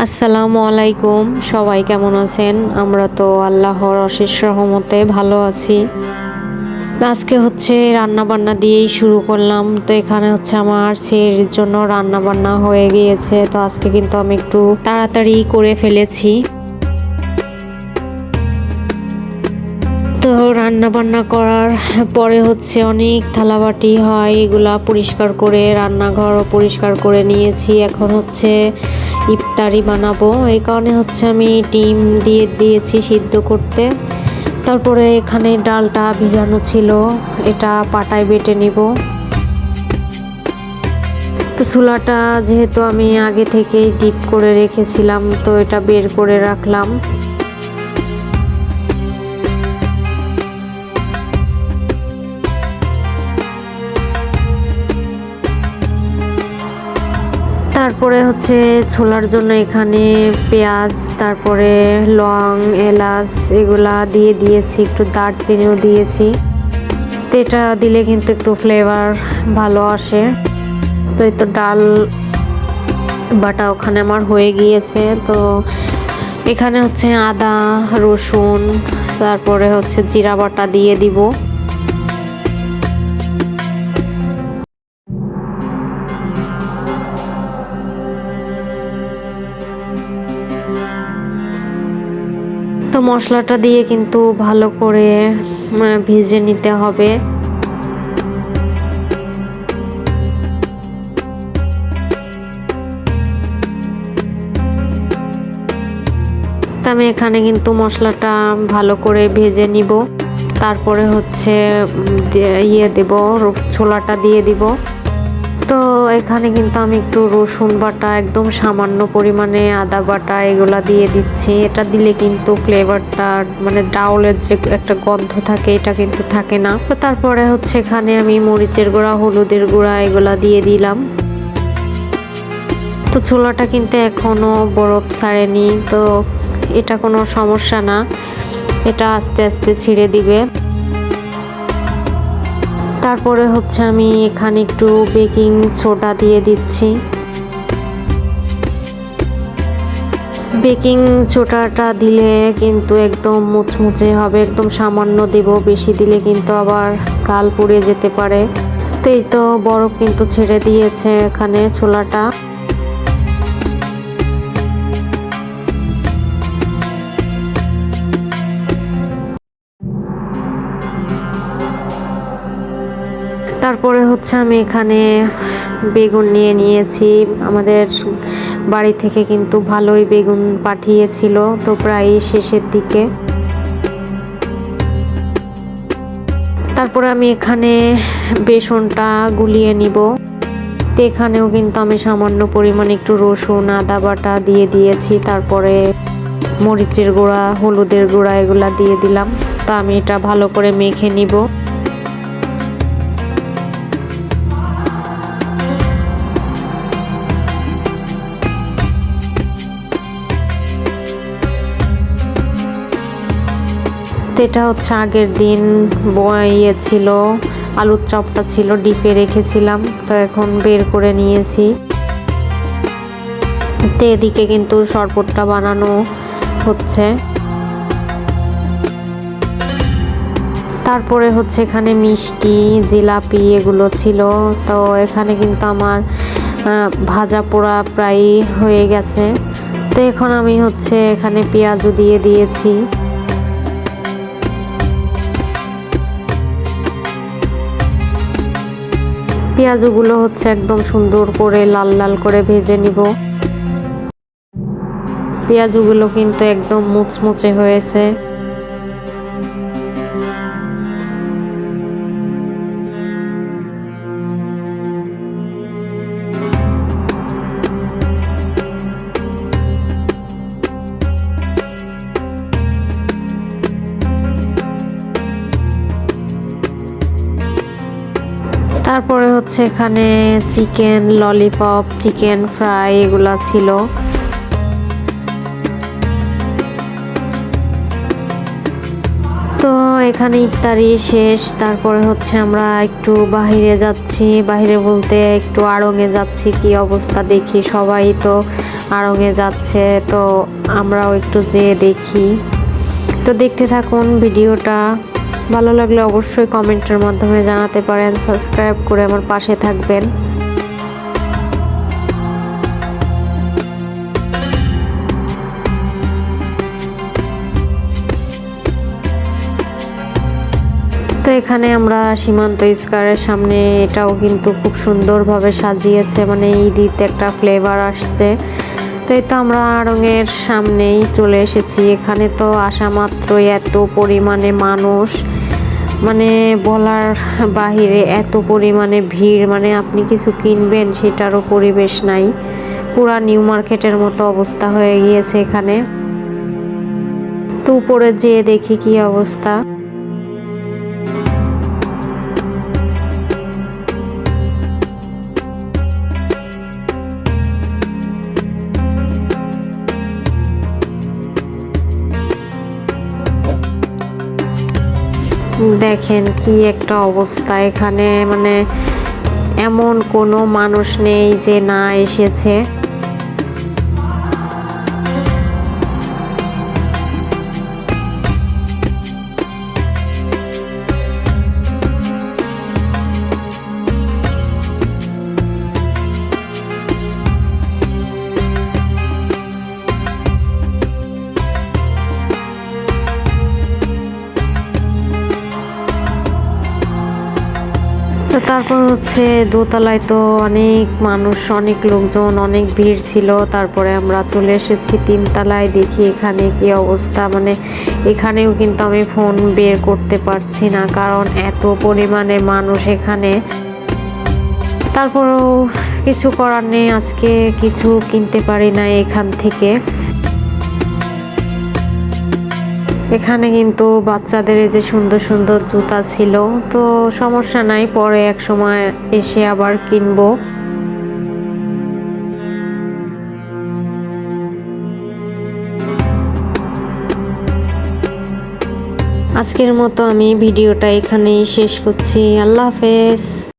আসসালামু আলাইকুম, সবাই কেমন আছেন? আমরা তো আল্লাহর অশেষ রহমতে ভালো আছি। আজকে হচ্ছে রান্না বান্না দিয়েই শুরু করলাম। তো এখানে হচ্ছে আমার ছেলের জন্য রান্না বান্না হয়ে গিয়েছে। তো আজকে কিন্তু আমি একটু তাড়াতাড়ি করে ফেলেছি। তো রান্না বান্না করার পরে হচ্ছে অনেক থালাবাটি হয়, এগুলা পরিষ্কার করে রান্নাঘরও পরিষ্কার করে নিয়েছি। এখন হচ্ছে ইফতারি বানাবো, এই কারণে হচ্ছে আমি ডিম দিয়েছি সিদ্ধ করতে। তারপরে এখানে ডালটা ভিজানো ছিল, এটা পাটায় বেটে নিব। তো ছোলাটা যেহেতু আমি আগে থেকেই ডিপ করে রেখেছিলাম, তো এটা বের করে রাখলাম। তারপরে হচ্ছে ছোলার জন্য এখানে পেঁয়াজ, তারপরে লং, এলাচ এগুলা দিয়েছি, একটু দারচিনিও দিয়েছি। তো এটা দিলে কিন্তু একটু ফ্লেভার ভালো আসে। তো এই তো ডাল বাটা ওখানে আমার হয়ে গিয়েছে। তো এখানে হচ্ছে আদা, রসুন, তারপরে হচ্ছে জিরা বাটা দিয়ে দিব। তো মশলাটা দিয়ে কিন্তু ভালো করে ভেজে নিতে হবে। তো আমি এখানে কিন্তু মশলাটা ভালো করে ভেজে নিব। তারপরে হচ্ছে দেব, ছোলাটা দিয়ে দিব। তো এখানে কিন্তু আমি একটু রসুন বাটা, একদম সামান্য পরিমাণে আদা বাটা এগুলা দিয়ে দিচ্ছি। এটা দিলে কিন্তু ফ্লেভারটা মানে ডাউলের যে একটা গন্ধ থাকে এটা কিন্তু থাকে না। তো তারপরে হচ্ছে এখানে আমি মরিচের গুঁড়া, হলুদের গুঁড়া এগুলা দিয়ে দিলাম। তো ছোলাটা কিন্তু এখনো বরফ ছাড়েনি, তো এটা কোনো সমস্যা না, এটা আস্তে আস্তে ছিঁড়ে দিবে। তারপরে হচ্ছে আমি এখানে একটু বেকিং সোডা দিয়ে দিচ্ছি। বেকিং সোডাটা দিলে কিন্তু একদম মুচমুচে হবে, একদম সামান্য দেব, বেশি দিলে কিন্তু আবার গাল পুড়ে যেতে পারে। তো এই তো বরফ কিন্তু ছেড়ে দিয়েছে এখানে ছোলাটা। তারপরে হচ্ছে আমি এখানে বেগুন নিয়েছি। আমাদের বাড়ি থেকে কিন্তু ভালোই বেগুন পাঠিয়েছিল, তো প্রায় শেষের দিকে। তারপরে আমি এখানে বেসনটা গুলিয়ে নিব। তো এখানেও কিন্তু আমি সামান্য পরিমাণে একটু রসুন, আদা বাটা দিয়ে দিয়েছি। তারপরে মরিচের গুঁড়া, হলুদের গুঁড়া এগুলা দিয়ে দিলাম। তো আমি এটা ভালো করে মেখে নিব। এটা হচ্ছে আগের দিন ছিল, আলুর চপটা ছিল, ডিপে রেখেছিলাম, তো এখন বের করে নিয়েছি। তো এদিকে কিন্তু শরবতটা বানানো হচ্ছে। তারপরে হচ্ছে এখানে মিষ্টি, জিলাপি এগুলো ছিল। তো এখানে কিন্তু আমার ভাজা পোড়া প্রায় হয়ে গেছে। তো এখন আমি হচ্ছে এখানে পেঁয়াজও দিয়ে দিয়েছি। পেঁয়াজগুলো হচ্ছে একদম সুন্দর করে লাল লাল করে ভেজে নিব। পেঁয়াজগুলো কিন্তু একদম মুচমুচে হয়েছে। তারপরে হচ্ছে এখানে চিকেন ললিপপ, চিকেন ফ্রাই এগুলা ছিল। তো এখানে ইফতারি শেষ। তারপরে হচ্ছে আমরা একটু বাহিরে যাচ্ছি, বাহিরে বলতে একটু আড়ঙে যাচ্ছি। কি অবস্থা দেখি, সবাই তো আড়ঙে যাচ্ছে, তো আমরাও একটু যেয়ে দেখি। তো দেখতে থাকুন ভিডিওটা, ভালো লাগলে অবশ্যই কমেন্টের মাধ্যমে জানাতে পারেন, সাবস্ক্রাইব করে আমার পাশে থাকবেন। তো এখানে আমরা সীমান্ত স্কয়ারের সামনে, এটাও কিন্তু খুব সুন্দরভাবে সাজিয়েছে, মানে ঈদে একটা ফ্লেভার আসছে। তো এই তো আমরা আড়ঙের সামনেই চলে এসেছি। এখানে তো আসা মাত্রই এত পরিমাণে মানুষ, মানে বলার বাহিরে এত পরিমাণে ভিড়, মানে আপনি কিছু কিনবেন সেটারও পরিবেশ নাই। পুরা নিউ মার্কেটের মতো অবস্থা হয়ে গিয়েছে এখানে। তো উপরে যেয়ে দেখি কি অবস্থা। দেখেন কি একটা অবস্থা এখানে, মানে এমন কোনো মানুষ নেই যে না এসেছে। তো তারপর হচ্ছে দোতলায় তো অনেক মানুষ, অনেক লোকজন, অনেক ভিড় ছিল। তারপরে আমরা চলে এসেছি তিনতলায়। দেখি এখানে কি অবস্থা, মানে এখানেও কিন্তু আমি ফোন বের করতে পারছি না, কারণ এত পরিমাণে মানুষ এখানে। তারপরেও কিছু করার নেই, আজকে কিছু কিনতে পারি না এখান থেকে। এখানে কিন্তু বাচ্চাদের এই যে সুন্দর সুন্দর জুতা ছিল, তো সমস্যা নাই, পরে এক সময় এসে আবার কিনবো। আজকের মতো আমি ভিডিওটা এখানেই শেষ করছি। আল্লাহ হাফেজ।